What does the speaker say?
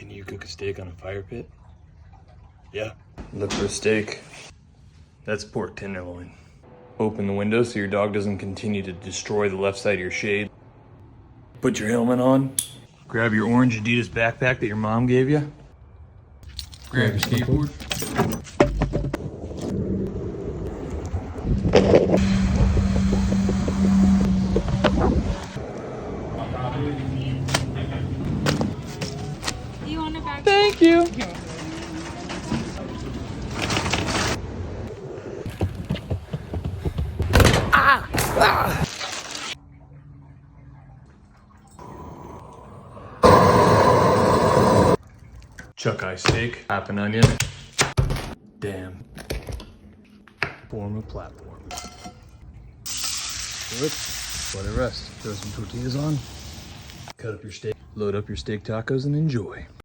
Can you cook a steak on a fire pit? Yeah. Look for a steak. That's pork tenderloin. Open the window so your dog doesn't continue to destroy the left side of your shade. Put your helmet on. Grab your orange Adidas backpack that your mom gave you. Grab your skateboard. Do you want a bag? Thank you. Chuck eye steak, half an onion. Damn. Form a platform. Good. Let it rest. Throw some tortillas on. Cut up your steak. Load up your steak tacos and enjoy.